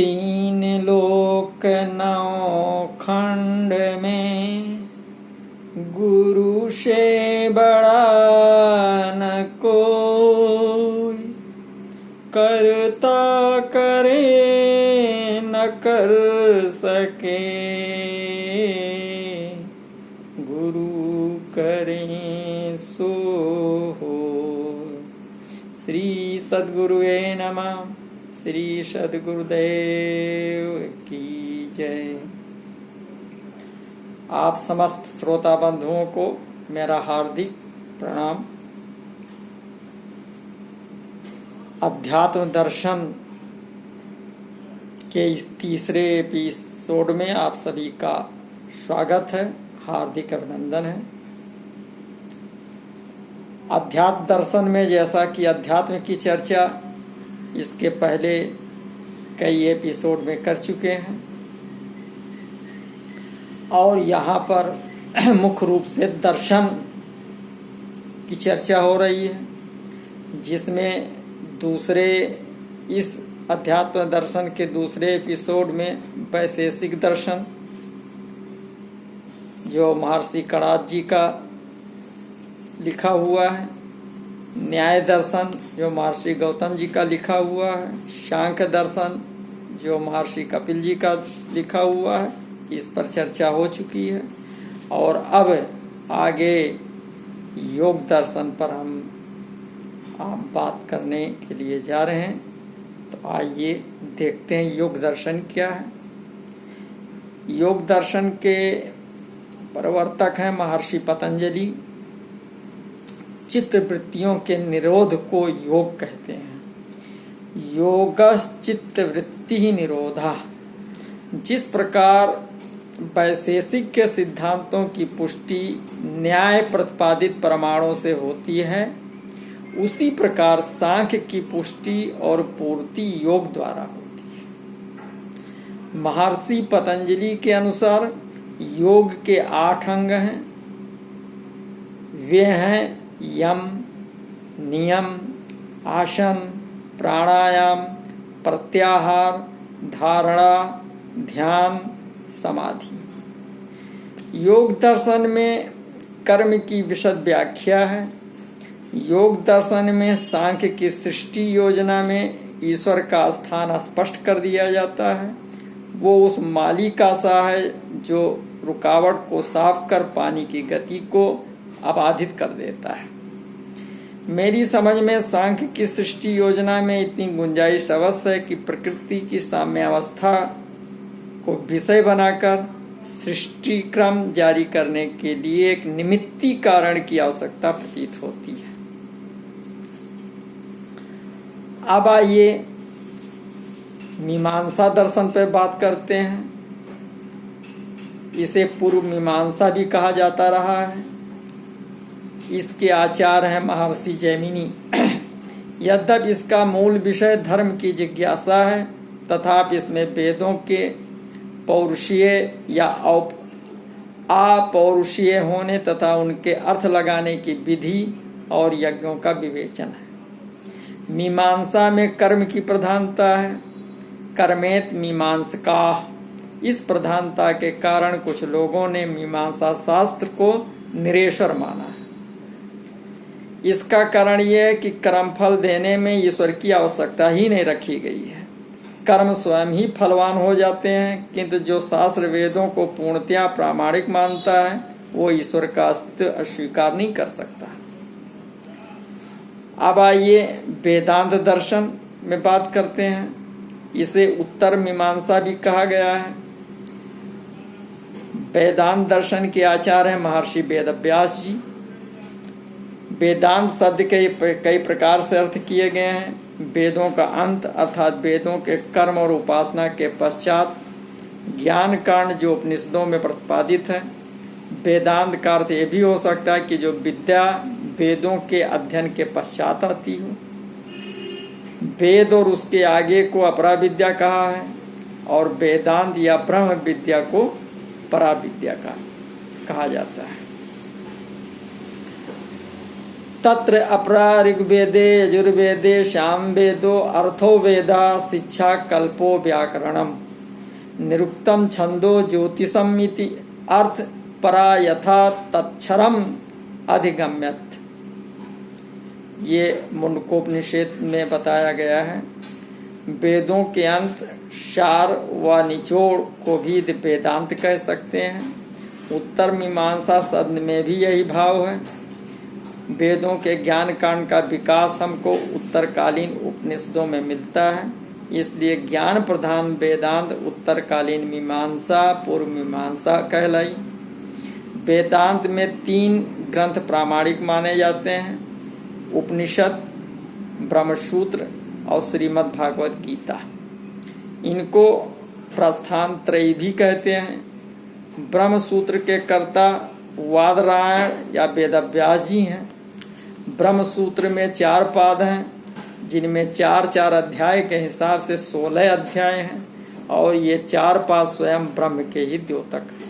तीन लोक नौ खंड में गुरु से बड़ा न कोई, करता करे न कर सके, गुरु करे सो हो। श्री सद्गुरुवे नमः। श्री सद्गुरुदेव की जय। आप समस्त श्रोता बंधुओं को मेरा हार्दिक प्रणाम। अध्यात्म दर्शन के इस तीसरे एपिसोड में आप सभी का स्वागत है, हार्दिक अभिनंदन है। अध्यात्म दर्शन में जैसा कि अध्यात्म की चर्चा इसके पहले कई एपिसोड में कर चुके हैं और यहाँ पर मुख्य रूप से दर्शन की चर्चा हो रही है, जिसमें इस अध्यात्म दर्शन के दूसरे एपिसोड में वैशेषिक दर्शन जो महर्षि कणाद जी का लिखा हुआ है, न्याय दर्शन जो महर्षि गौतम जी का लिखा हुआ है, सांख्य दर्शन जो महर्षि कपिल जी का लिखा हुआ है, इस पर चर्चा हो चुकी है। और अब आगे योग दर्शन पर हम बात करने के लिए जा रहे हैं। तो आइए देखते हैं योग दर्शन क्या है। योग दर्शन के प्रवर्तक हैं महर्षि पतंजलि। चित्त वृत्तियों के निरोध को योग कहते हैं। योगश्चित्त वृत्ति ही निरोधा। जिस प्रकार वैशेषिक के सिद्धांतों की पुष्टि न्याय प्रतिपादित प्रमाणों से होती है, उसी प्रकार सांख्य की पुष्टि और पूर्ति योग द्वारा होती है। महर्षि पतंजलि के अनुसार योग के 8 अंग हैं। वे हैं यम, नियम, आसन, प्राणायाम, प्रत्याहार, धारणा, ध्यान, समाधि। योग दर्शन में कर्म की विशद व्याख्या है। योग दर्शन में सांख्य की सृष्टि योजना में ईश्वर का स्थान स्पष्ट कर दिया जाता है। वो उस माली का सा है जो रुकावट को साफ कर पानी की गति को अबाधित कर देता है। मेरी समझ में सांख्य की सृष्टि योजना में इतनी गुंजाइश अवश्य है कि प्रकृति की साम्यावस्था को विषय बनाकर सृष्टि क्रम जारी करने के लिए एक निमित्ती कारण की आवश्यकता प्रतीत होती है। अब आइए मीमांसा दर्शन पर बात करते हैं। इसे पूर्व मीमांसा भी कहा जाता रहा है। इसके आचार्य हैं महर्षि जैमिनी। यद्यपि इसका मूल विषय धर्म की जिज्ञासा है, तथापि इसमें वेदों के पौरुषीय या अपौरुषीय होने तथा उनके अर्थ लगाने की विधि और यज्ञों का विवेचन है। मीमांसा में कर्म की प्रधानता है। कर्मेत मीमांसका। इस प्रधानता के कारण कुछ लोगों ने मीमांसा शास्त्र को निरेश्वर माना है। इसका कारण यह है कि कर्मफल देने में ईश्वर की आवश्यकता ही नहीं रखी गई है। कर्म स्वयं ही फलवान हो जाते हैं, किंतु जो शास्त्र वेदों को पूर्णतया प्रामाणिक मानता है वो ईश्वर का अस्तित्व अस्वीकार नहीं कर सकता। अब आइए वेदांत दर्शन में बात करते हैं। इसे उत्तर मीमांसा भी कहा गया है। वेदांत दर्शन के आचार्य हैं महर्षि वेदव्यास जी। वेदांत शब्द के कई प्रकार से अर्थ किए गए हैं। वेदों का अंत अर्थात वेदों के कर्म और उपासना के पश्चात ज्ञान कांड जो उपनिषदों में प्रतिपादित है। वेदांत का अर्थ ये भी हो सकता है कि जो विद्या वेदों के अध्ययन के पश्चात आती हो। वेद और उसके आगे को अपरा विद्या कहा है और वेदांत या ब्रह्म विद्या को परा विद्या का कहा जाता है। तत्र अपरा ऋग्वेदे यजुर्वेदे सामवेदो अर्थो वेदा शिक्षा कल्पो व्याकरणम निरुक्तम छंदो ज्योतिषम इति अर्थ परा यथा तत्क्षरम अधिगम्यत। ये मुंडकोपनिषद में बताया गया है। वेदों के अंत, सार व निचोड़ को भी वेदांत कह सकते हैं। उत्तर मीमांसा शब्द में भी यही भाव है। वेदों के ज्ञान कांड का विकास हमको उत्तरकालीन उपनिषदों में मिलता है, इसलिए ज्ञान प्रधान वेदांत उत्तरकालीन मीमांसा पूर्व मीमांसा कहलाई। वेदांत में 3 ग्रंथ प्रामाणिक माने जाते हैं, उपनिषद, ब्रह्मसूत्र और श्रीमद् भागवत गीता। इनको प्रस्थान त्रयी भी कहते हैं। ब्रह्मसूत्र के कर्ता वादरायण या वेदव्यास जी हैं। ब्रह्मसूत्र में 4 पाद हैं, जिनमें 4-4 अध्याय के हिसाब से 16 अध्याय हैं, और ये 4 पाद स्वयं ब्रह्म के ही द्योतक हैं।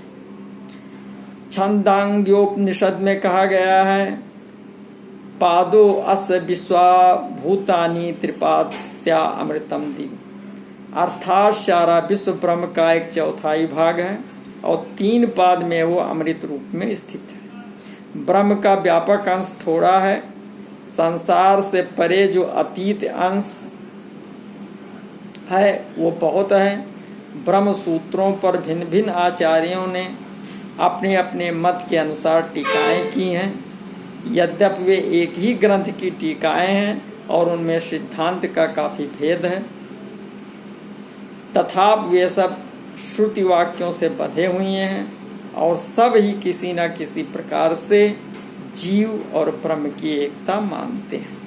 छंदांग्योपनिषद में कहा गया है, पादो अस्य विश्वा भूतानि त्रिपादस्या अमृतम दिव, अर्थात सारा विश्व ब्रह्म का 1/4 भाग है और 3 पाद में वो अमृत रूप में स्थित है। ब्रह्म का व्यापक अंश थोड़ा है, संसार से परे जो अतीत अंश है वो बहुत है। ब्रह्म सूत्रों पर भिन्न भिन्न आचार्यों ने अपने अपने मत के अनुसार टीकाएं की हैं। यद्यपि वे एक ही ग्रंथ की टीकाएं हैं और उनमें सिद्धांत का काफी भेद है, तथापि वे सब श्रुति वाक्यों से बंधे हुए हैं और सब ही किसी न किसी प्रकार से जीव और ब्रह्म की एकता मानते हैं।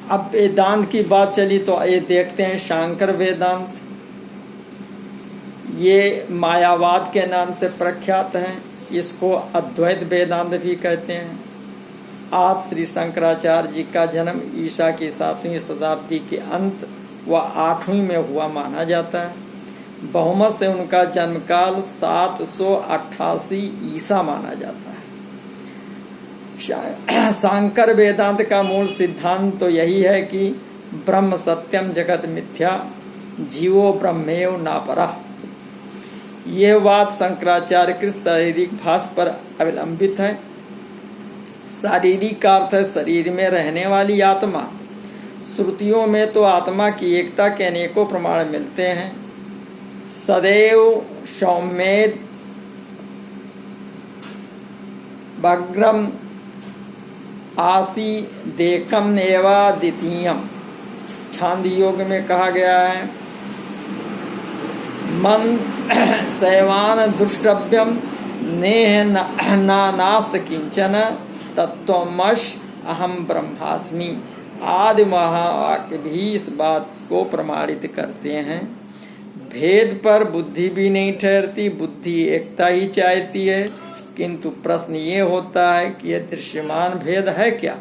अब वेदांत की बात चली तो ये देखते हैं शांकर वेदांत। ये मायावाद के नाम से प्रख्यात है, इसको अद्वैत वेदांत भी कहते हैं। आज श्री शंकराचार्य जी का जन्म ईसा की 7वीं शताब्दी के अंत व 8वीं में हुआ माना जाता है। बहुमत से उनका जन्मकाल 788 ईसा माना जाता है। शांकर वेदांत का मूल सिद्धांत तो यही है कि ब्रह्म सत्यम जगत मिथ्या, जीवो ब्रह्मेव नापरा। यह बात शंकराचार्य के शारीरिक भाष्य पर अवलंबित है। शारीरिक का अर्थ है शरीर में रहने वाली आत्मा। श्रुतियों में तो आत्मा की एकता के अनेकों प्रमाण मिलते हैं। सदैव सौम्येद भग्रम आसी देकम नेवा द्वितीयम। छांद योग में कहा गया है, मन शैवान दुष्टव्यम नेह नास्त किंचन तत्वमश अहम ब्रह्मास्मि। आदि महावाक्य भी इस बात को प्रमाणित करते हैं। भेद पर बुद्धि भी नहीं ठहरती, बुद्धि एकता ही चाहती है, किंतु प्रश्न ये होता है कि यह दृश्यमान भेद है क्या?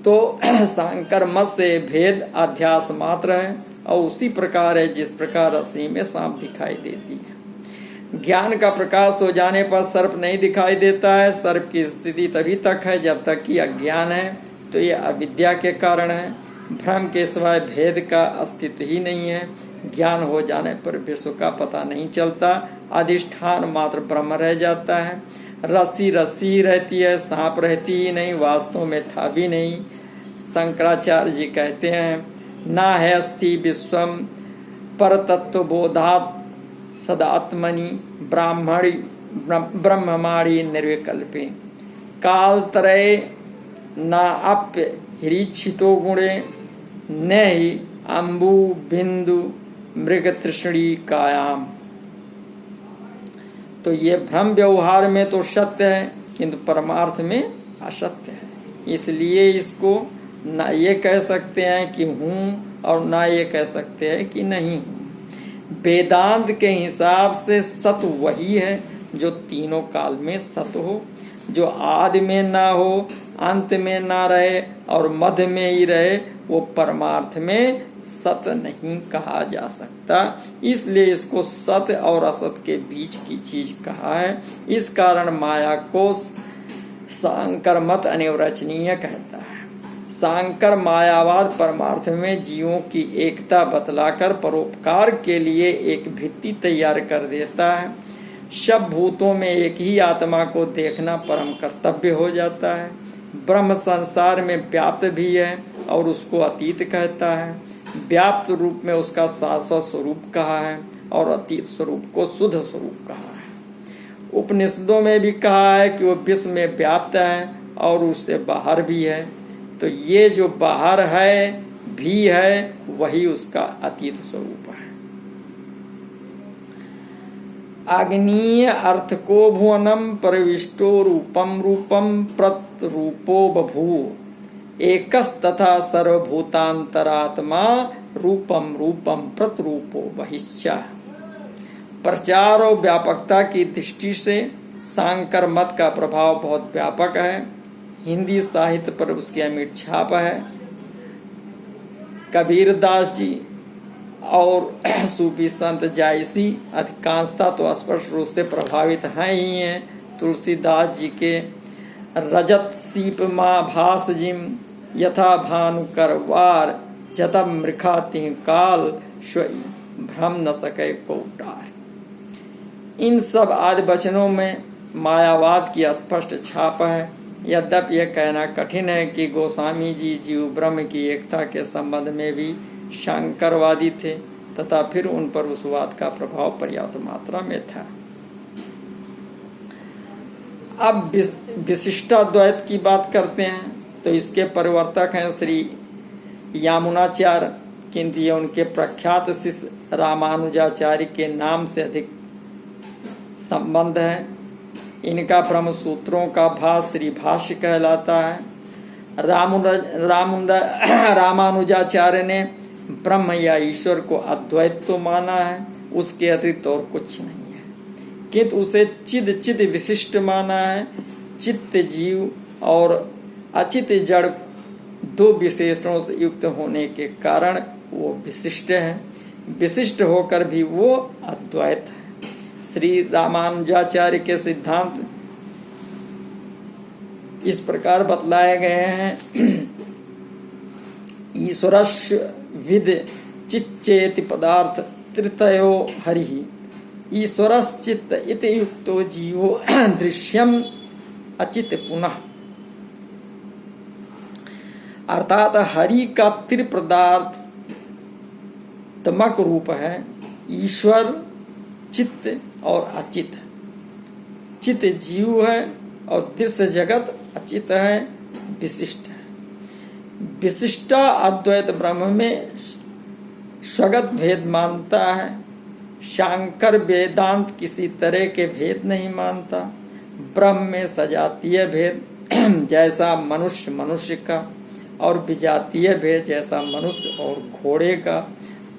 तो शांकर मत से भेद अध्यास मात्र है और उसी प्रकार है जिस प्रकार रस्सी में सांप दिखाई देती है। ज्ञान का प्रकाश हो जाने पर सर्प नहीं दिखाई देता है। सर्प की स्थिति तभी तक है जब तक कि अज्ञान है, तो ये अविद्या के कारण है। भ्रम के सिवाय भेद का अस्तित्व ही नहीं है। ज्ञान हो जाने पर विश्व का पता नहीं चलता, अधिष्ठान मात्र ब्रह्म रह जाता है। रस्सी रस्सी रहती है, सांप रहती ही नहीं, वास्तव में था भी नहीं। शंकराचार्य जी कहते हैं, ना है अस्ति विश्वम पर तत्व बोधात सदात्मनि ब्राह्मणी ब्रह्ममाणी निर्विकल्पे काल तरय ना अप्य हिरीक्षितो गुणे न ही अम्बु बिंदु मृग तृष्णी कायाम। तो ये भ्रम व्यवहार में तो सत्य है, किंतु परमार्थ में असत्य है। इसलिए इसको ना ये कह सकते हैं कि हूँ और ना ये कह सकते हैं कि नहीं हूँ। वेदांत के हिसाब से सत वही है जो तीनों काल में सत हो, जो आदि में ना हो, अंत में ना रहे और मध्य में ही रहे, वो परमार्थ में सत नहीं कहा जा सकता। इसलिए इसको सत्य और असत के बीच की चीज कहा है। इस कारण माया को शांकर मत अनिर्वचनीय कहता है। शांकर मायावाद परमार्थ में जीवों की एकता बतलाकर परोपकार के लिए एक भित्ति तैयार कर देता है। सब भूतों में एक ही आत्मा को देखना परम कर्तव्य हो जाता है। ब्रह्म संसार में व्याप्त भी है और उसको अतीत कहता है। व्याप्त रूप में उसका शाश्वत स्वरूप कहा है और अतीत स्वरूप को शुद्ध स्वरूप कहा है। उपनिषदों में भी कहा है कि वो विश्व में व्याप्त है और उससे बाहर भी है। तो ये जो बाहर है भी है, वही उसका अतीत स्वरूप है। आग्नेय अर्थ को भुवनम प्रविष्टो रूपम रूपम प्रतरूपो बभूव एकस तथा सर्वभूतांतरात्मा रूपम रूपम प्रतरूपो बहिश्च। प्रचार और व्यापकता की दृष्टि से शांकर मत का प्रभाव बहुत व्यापक है। हिंदी साहित्य पर उसकी अमिट छाप है। कबीरदास जी और सूफी संत जायसी अधिकांशता तो स्पष्ट रूप से प्रभावित हैं ही हैं। तुलसीदास जी के रजत सीप माँ भास जिम यथा भानु करवार जतम मृखा तिह काल स्वई भ्रम न सके कोटार। इन सब आदि वचनों में मायावाद की स्पष्ट छाप है। यद्यपि यह कहना कठिन है कि गोस्वामी जी जीव ब्रह्म की एकता के संबंध में भी शंकरवादी थे, तथा फिर उन पर उस वाद का प्रभाव पर्याप्त मात्रा में था। अब विशिष्टाद्वैत की बात करते हैं तो इसके परिवर्तक हैं श्री यामुनाचार्य, किंतु ये उनके प्रख्यात शिष्य रामानुजाचार्य के नाम से अधिक संबंध है। इनका ब्रह्म सूत्रों का भाष्य श्री भाष्य कहलाता है। रामानुजाचार्य ने ब्रह्म या ईश्वर को अद्वैत तो माना है, उसके अतिरिक्त और कुछ नहीं है, किंतु उसे चिद विशिष्ट माना है। चित्त जीव और अचित जड़ दो विशेषणों से युक्त होने के कारण वो विशिष्ट है। विशिष्ट होकर भी वो अद्वैत है। श्री रामानुजाचार्य के सिद्धांत इस प्रकार बतलाए गए हैं। ईश्वरस्य विद चिच्चेति पदार्थ तृतयो हरि ईश्वरश्चित्त इति युक्तो जीवो दृश्यम अचित पुनः। अर्थात हरि का त्रिपदार्थ तमक रूप है, ईश्वर, चित्त और अचित। चित्त जीव है और दृश्य जगत अचित है, विशिष्ट है। विशिष्टा अद्वैत ब्रह्म में स्वगत भेद मानता है। शांकर वेदांत किसी तरह के भेद नहीं मानता। ब्रह्म में सजातीय भेद जैसा मनुष्य मनुष्य का और विजातीय भेद जैसा मनुष्य और घोड़े का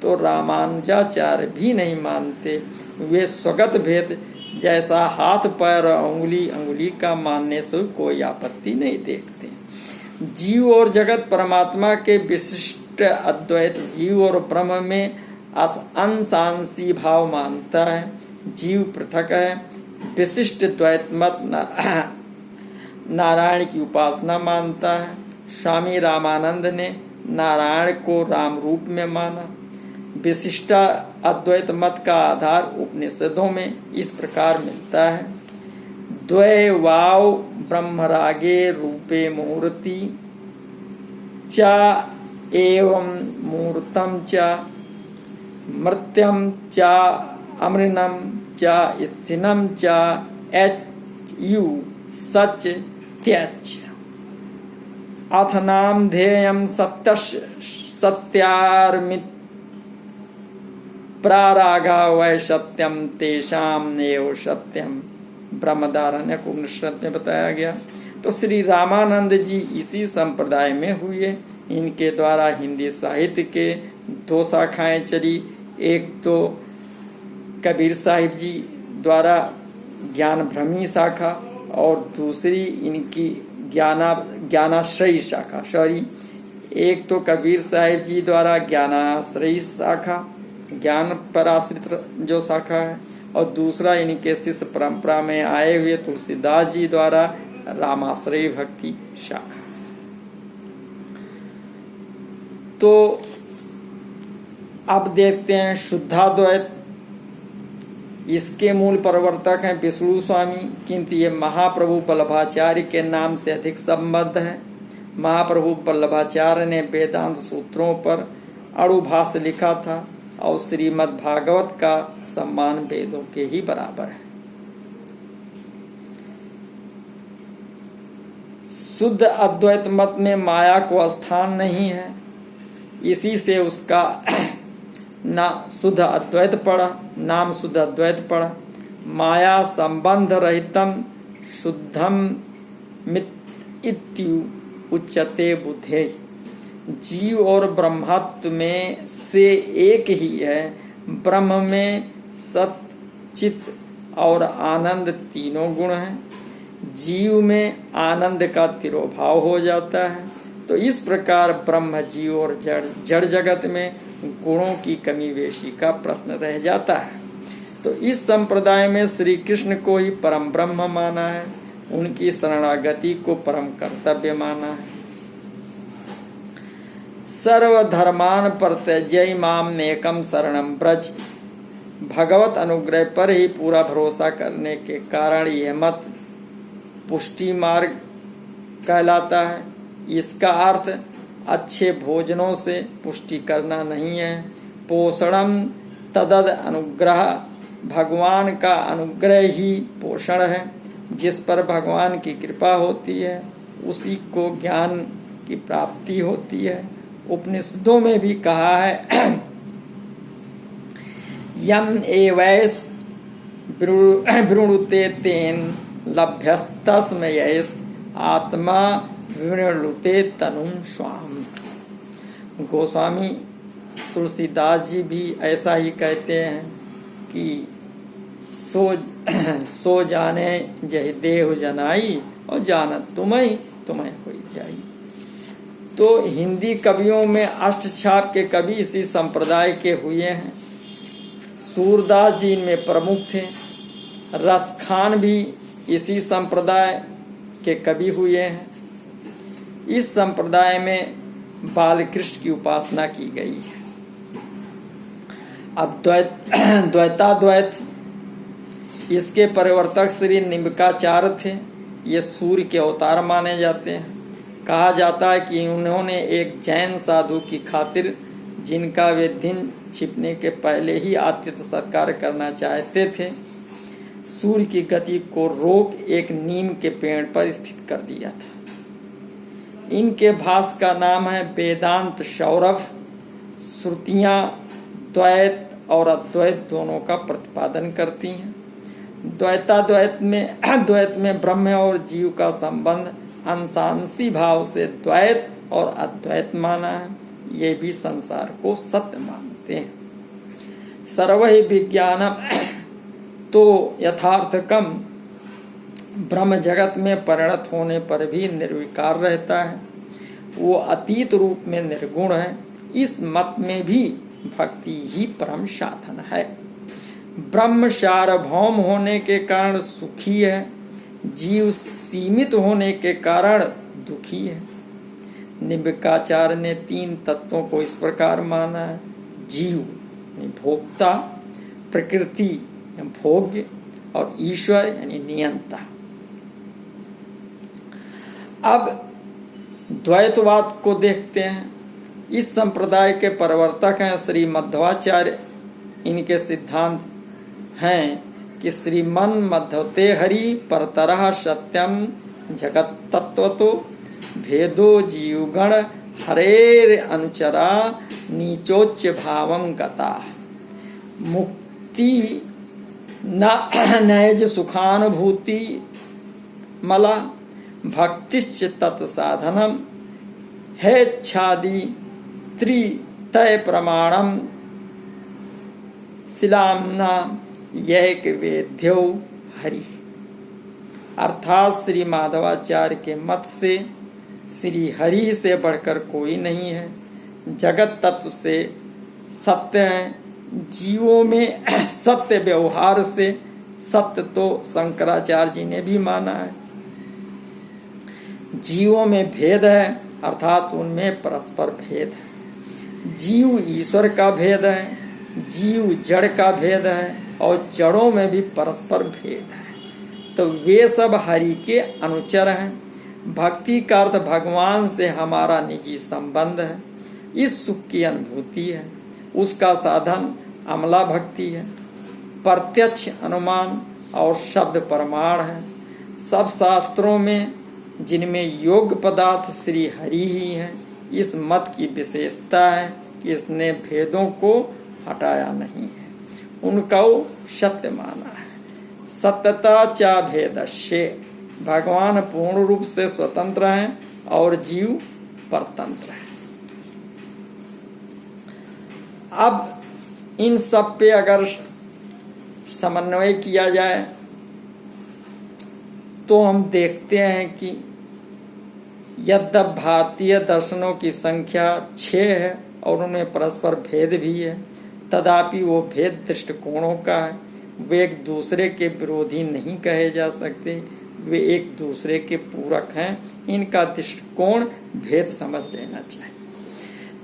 तो रामानुजाचार्य भी नहीं मानते। वे स्वगत भेद जैसा हाथ पैर और अंगुली अंगुली का मानने से कोई आपत्ति नहीं देखते। जीव और जगत परमात्मा के विशिष्ट अद्वैत जीव और ब्रह्म में अंशांशी भाव मानता है। जीव पृथक है। विशिष्ट द्वैत मत नारायण की उपासना मानता है। स्वामी रामानंद ने नारायण को राम रूप में माना। विशिष्टा अद्वैत मत का आधार उपनिषदों में इस प्रकार मिलता है। द्वै वाव ब्रह्मरागे रूपे मूर्ति च एवं मूर्तम च मृत्यम च अमृणम च स्थिनम च यु सच त्यज। अथ नाम ध्येयम सत्यार्मित प्रारागा वै सत्यम तेषाम नेव सत्यम। ब्रह्मदारण्य उपनिषद में बताया गया। तो श्री रामानंद जी इसी संप्रदाय में हुए। इनके द्वारा हिंदी साहित्य के दो शाखाएं चली। एक तो कबीर साहिब जी द्वारा ज्ञान भ्रमी शाखा और दूसरी इनकी ज्ञानाश्रयी शाखा। एक तो कबीर साहिब जी द्वारा ज्ञानाश्रयी शाखा, ज्ञान पर आश्रित जो शाखा है, और दूसरा इनके शिष्य परंपरा में आए हुए तुलसीदास जी द्वारा रामाश्रय भक्ति शाखा। तो अब देखते हैं शुद्धाद्वैत। इसके मूल प्रवर्तक हैं विष्णु स्वामी, किंतु ये महाप्रभु वल्लभाचार्य के नाम से अधिक संबद्ध है। महाप्रभु वल्लभाचार्य ने वेदांत सूत्रों पर अणुभाष्य लिखा था और श्रीमद् भागवत का सम्मान वेदों के ही बराबर है। शुद्ध अद्वैत मत में माया को स्थान नहीं है, इसी से उसका ना शुद्ध अद्वैत पड़ा, नाम शुद्ध अद्वैत पड़ा। माया संबंध रहितम शुद्धम मित इत्यु उच्यते बुद्धे। जीव और ब्रह्मत्व में से एक ही है। ब्रह्म में सत, चित और आनंद तीनों गुण हैं। जीव में आनंद का तिरोभाव हो जाता है। तो इस प्रकार ब्रह्म, जीव और जड़ जगत में गुणों की कमी बेशी का प्रश्न रह जाता है। तो इस संप्रदाय में श्री कृष्ण को ही परम ब्रह्म माना है, उनकी शरणागति को परम कर्तव्य माना है। सर्वधर्मान परित्यज्य माम नेकम शरणम ब्रज। भगवत अनुग्रह पर ही पूरा भरोसा करने के कारण यह मत पुष्टि मार्ग कहलाता है। इसका अर्थ अच्छे भोजनों से पुष्टि करना नहीं है। पोषणम तदद अनुग्रह। भगवान का अनुग्रह ही पोषण है। जिस पर भगवान की कृपा होती है उसी को ज्ञान की प्राप्ति होती है। उपनिषदों में भी कहा है यम एवैस वृणुते तेन लभ्यस्तस्मयैष आत्मा विवृणुते तनुम स्वाम। गोस्वामी तुलसीदास जी भी ऐसा ही कहते हैं कि सो जाने जहि देह जनाई और जानत तुम्हें होई जाई। तो हिंदी कवियों में अष्टछाप के कवि इसी संप्रदाय के हुए हैं। सूरदास जी इनमें प्रमुख थे। रसखान भी इसी संप्रदाय के कवि हुए हैं। इस संप्रदाय में बालकृष्ण की उपासना की गई है। अब द्वैताद्वैत, इसके परिवर्तक श्री निम्बिकाचार्य थे। ये सूर्य के अवतार माने जाते हैं। कहा जाता है कि उन्होंने एक जैन साधु की खातिर, जिनका वे दिन छिपने के पहले ही आतिथ्य सत्कार करना चाहते थे, सूर्य की गति को रोक एक नीम के पेड़ पर स्थित कर दिया था। इनके भाष्य का नाम है वेदांत सौरभ। श्रुतियां द्वैत और अद्वैत दोनों का प्रतिपादन करती हैं। द्वैत में ब्रह्म और जीव का संबंध अंशांशी भाव से द्वैत और अद्वैत माना है। ये भी संसार को सत्य मानते हैं। सर्वहि विज्ञानम तो यथार्थकम। ब्रह्म जगत में परिणत होने पर भी निर्विकार रहता है। वो अतीत रूप में निर्गुण है। इस मत में भी भक्ति ही परम साधन है। ब्रह्म सार्वभौम होने के कारण सुखी है। जीव सीमित होने के कारण दुखी है। निम्बिकाचार्य ने तीन तत्वों को इस प्रकार माना है। जीव भोक्ता, प्रकृति भोग्य और ईश्वर यानी नियंता। अब द्वैतवाद को देखते हैं। इस संप्रदाय के प्रवर्तक हैं श्री मध्वाचार्य। इनके सिद्धांत हैं कि श्रीमन मध्वते हरि परतरः सत्यम जगत तत्वतो भेदो जीवगण हरेर अनुचरा नीचोच्च भावं गता। मुक्ति नैज सुखानुभूति मला भक्तिश्च तत्साधनम हेच्छादि त्रितय प्रमाणम शिलामना यैक वेद्यो हरि। अर्थात श्री माधवाचार्य के मत से श्री हरि से बढ़कर कोई नहीं है। जगत तत्व से सत्य है। जीवों में सत्य व्यवहार से सत्य तो शंकराचार्य जी ने भी माना है। जीवों में भेद है, अर्थात उनमें परस्पर भेद है। जीव ईश्वर का भेद है, जीव जड़ का भेद है, और जड़ों में भी परस्पर भेद है। तो वे सब हरि के अनुचर हैं। भक्ति का अर्थ भगवान से हमारा निजी संबंध है, इस सुख की अनुभूति है। उसका साधन अमला भक्ति है। प्रत्यक्ष अनुमान और शब्द प्रमाण है। सब शास्त्रों में जिनमें योग पदार्थ श्री हरि ही है, इस मत की विशेषता है कि इसने भेदों को हटाया नहीं है, उनको सत्य माना है। सत्यता चा भेदस्य, भगवान पूर्ण रूप से स्वतंत्र हैं और जीव परतंत्र है। अब इन सब पे अगर समन्वय किया जाए तो हम देखते हैं कि यद्यपि भारतीय दर्शनों की संख्या 6 है और उनमें परस्पर भेद भी है, तथापि वो भेद दृष्टिकोणों का है। वे एक दूसरे के विरोधी नहीं कहे जा सकते, वे एक दूसरे के पूरक हैं। इनका दृष्टिकोण भेद समझ लेना चाहिए।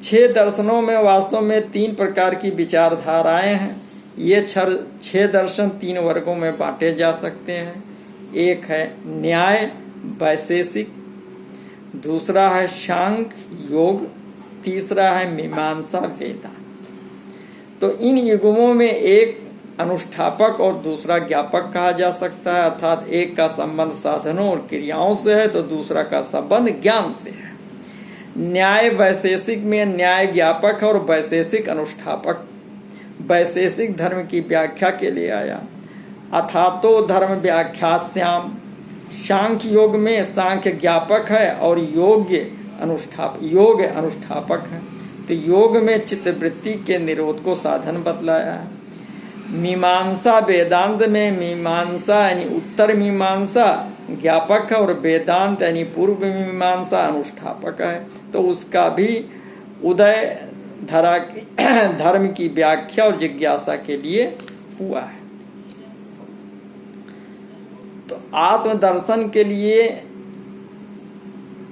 6 दर्शनों में वास्तव में 3 प्रकार की विचारधाराएं हैं। ये 6 दर्शन 3 वर्गों में बांटे जा सकते हैं। एक है न्याय वैशेषिक, दूसरा है सांख्य योग, तीसरा है मीमांसा वेदांत। तो इन युगमों में एक अनुष्ठापक और दूसरा ज्ञापक कहा जा सकता है, अर्थात एक का संबंध साधनों और क्रियाओं से है तो दूसरा का संबंध ज्ञान से है। न्याय वैशेषिक में न्याय ज्ञापक और वैशेषिक अनुष्ठापक। वैशेषिक धर्म की व्याख्या के लिए आया, अथातो धर्म व्याख्यास्याम। सांख्य योग में सांख्य ज्ञापक है और योग अनुष्ठापक है। तो योग में चित्तवृत्ति के निरोध को साधन बतलाया है। मीमांसा वेदांत में मीमांसा यानी उत्तर मीमांसा ज्ञापक है और वेदांत यानी पूर्व मीमांसा अनुष्ठापक है। तो उसका भी उदय धर्म की व्याख्या और जिज्ञासा के लिए हुआ है। तो आत्मदर्शन के लिए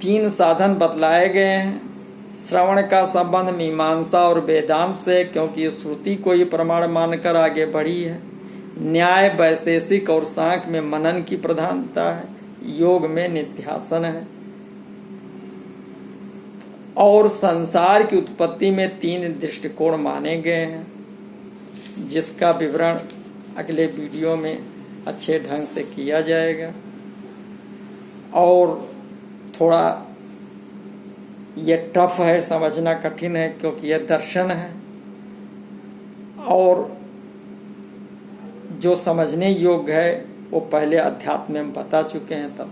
3 साधन बतलाए गए हैं। श्रवण का संबंध मीमांसा और वेदांत से, क्योंकि श्रुति को ही प्रमाण मानकर आगे बढ़ी है। न्याय वैशेषिक और सांख्य में मनन की प्रधानता है, योग में निध्यासन है। और संसार की उत्पत्ति में 3 दृष्टिकोण माने गए हैं, जिसका विवरण अगले वीडियो में अच्छे ढंग से किया जाएगा। और थोड़ा ये टफ है, समझना कठिन है, क्योंकि यह दर्शन है और जो समझने योग्य है वो पहले अध्यात्म में बता चुके हैं, तब